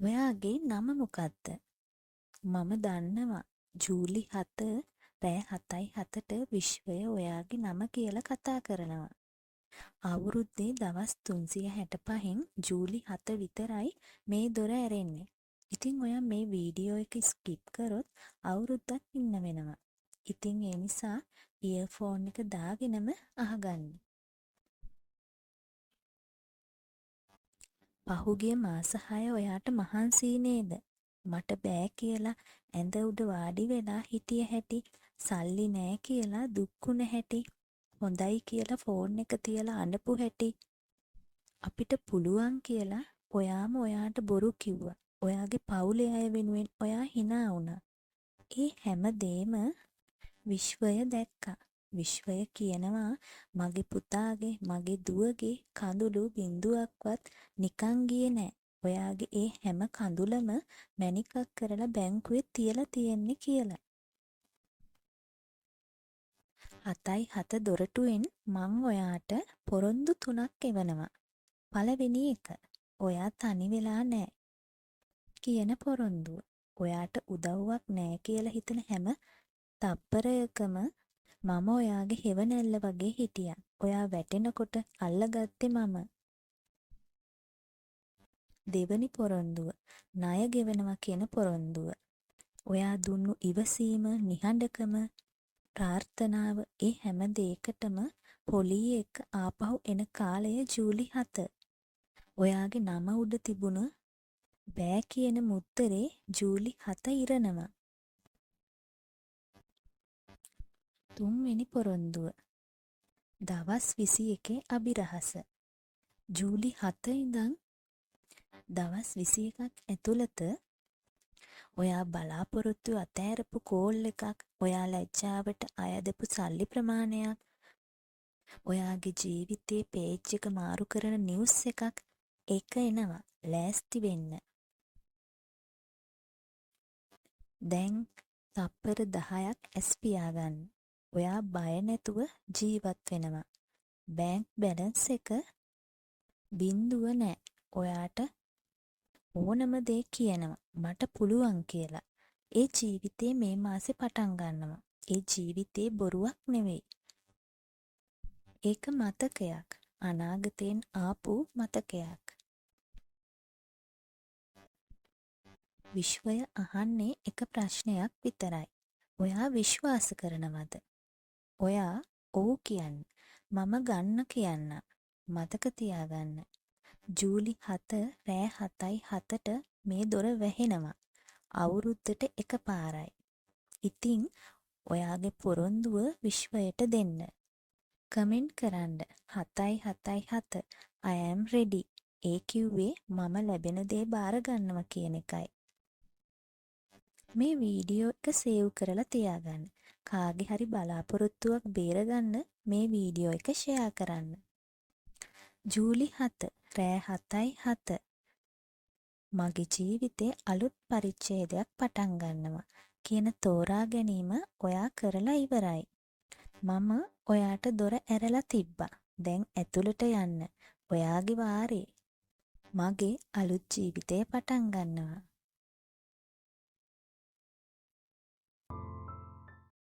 ඔයාගේ නම මොකක්ද? මම දන්නවා ජූලි 7 රෑ 7:07ට විශ්වය ඔයාගේ නම කියලා කතා කරනවා. අවුරුද්දේ දවස් 365න් ජූලි 7 විතරයි මේ දොර ඇරෙන්නේ. ඉතින් ඔයා මේ වීඩියෝ එක ස්කිප් කරොත් අවුරුද්දක් ඉන්න වෙනවා. ඉතින් ඒ නිසා ඉයර්ෆෝන් එක දාගෙනම අහගන්න. පහුගිය මාස 6 ඔයාට මහන්සි නේද? මට බෑ කියලා ඇඳ උඩ වාඩි වෙලා හිටිය හැටි, සල්ලි නෑ කියලා දුක්ුණ හැටි, හොඳයි කියලා ෆෝන් එක තියලා අඬපු හැටි, අපිට පුළුවන් කියලා ඔයාම ඔයාට බොරු කිව්වා. ඔයාගේ පවුලේ අය වෙනුවෙන් ඔයා hina වුණා. ඒ හැම දෙෙම විශ්වය දැක්කා. විශ්වය කියනවා මගේ පුතාගේ මගේ දුවගේ කඳුළු බිඳුවක්වත් නිකන් ගියේ නෑ. ඔයාගේ ඒ හැම කඳුලම මැණිකක් කරලා බැංකුවේ තියලා තියෙන්නේ කියලා. 7:07 දොරටුවෙන් මං ඔයාට පොරොන්දු 3ක් එවනවා. පළවෙනි එක, ඔයා තනි වෙලා නෑ කියන පොරොන්දුව. ඔයාට උදව්වක් නෑ කියලා හිතන හැම තප්පරයකම මම ඔයාගේ හෙවණැල්ල වගේ හිටියා. ඔයා වැටෙනකොට අල්ලගත්තේ මම. දෙවනි පොරොන්දුව, ණය ගෙවනවා කියන පොරොන්දුව. ඔයා දුන්නු ඉවසීම, නිහඬකම, ප්‍රාර්ථනාව ඒ හැම දෙයකටම පොලියේ එක්ක ආපහු එන කාලය ජූලි 7. ඔයාගේ නම උඩ තිබුණ බෑ කියන මුත්තරේ ජූලි 7 ඉරනවා. තුන්වෙනි පොරොන්දුව, දවස් 21 අභිරහස. ජූලි 7 ඉඳන් දවස් 21ක් ඇතුළත ඔයා බලාපොරොත්තු අතෑරපු කෝල් එකක්, ඔයා ලැජ්ජාවට අයදපු සල්ලි ප්‍රමාණයක්, ඔයාගේ ජීවිතේ පේජ් එක මාරු කරන නිවුස් එකක් ඒක එනවා. ලෑස්ති වෙන්න. දැන් තප්පර 10ක් ඇස් පියාගන්න. ඔයා බය නැතුව ජීවත් වෙනවා. බැංක් බැලන්ස් එක බිඳුව නෑ. ඔයාට ඕනම දේ කියනවා මට පුළුවන් කියලා. ඒ ජීවිතේ මේ මාසේ පටන් ගන්නවා. ඒ ජීවිතේ බොරුවක් නෙවෙයි. ඒක මතකයක්. අනාගතයෙන් ආපු මතකයක්. විශ්වය අහන්නේ එක ප්‍රශ්නයක් විතරයි. ඔයා විශ්වාස කරනවද? ඔයා ඔව් කියන්න. මම ගන්න කියන්න. මතක තියාගන්න. ජූලි 7 රෑ 7:07ට මේ දොර වැහෙනවා. අවුරුද්දට එකපාරයි. ඉතින් ඔයාගේ පොරොන්දුව විශ්වයට දෙන්න. කමෙන්ට් කරන්න 7:07 I am ready. ඒ කිව්වේ මම ලැබෙන දේ බාර ගන්නවා කියන එකයි. මේ වීඩියෝ එක සේව් කරලා තියාගන්න. කාගේ හරි බලාපොරොත්තුවක් බේරගන්න මේ වීඩියෝ එක ෂෙයා කරන්න. ජූලි 7 රෑ 7:07 මගේ ජීවිතේ අලුත් පරිච්ඡේදයක් පටන් ගන්නවා කියන තෝරා ගැනීම ඔයා කරලා ඉවරයි. මම ඔයාට දොර ඇරලා තිබ්බා. දැන් ඇතුළට යන්න. ඔයාගේ වාරේ. මගේ අලුත් ජීවිතය පටන් ගන්නවා.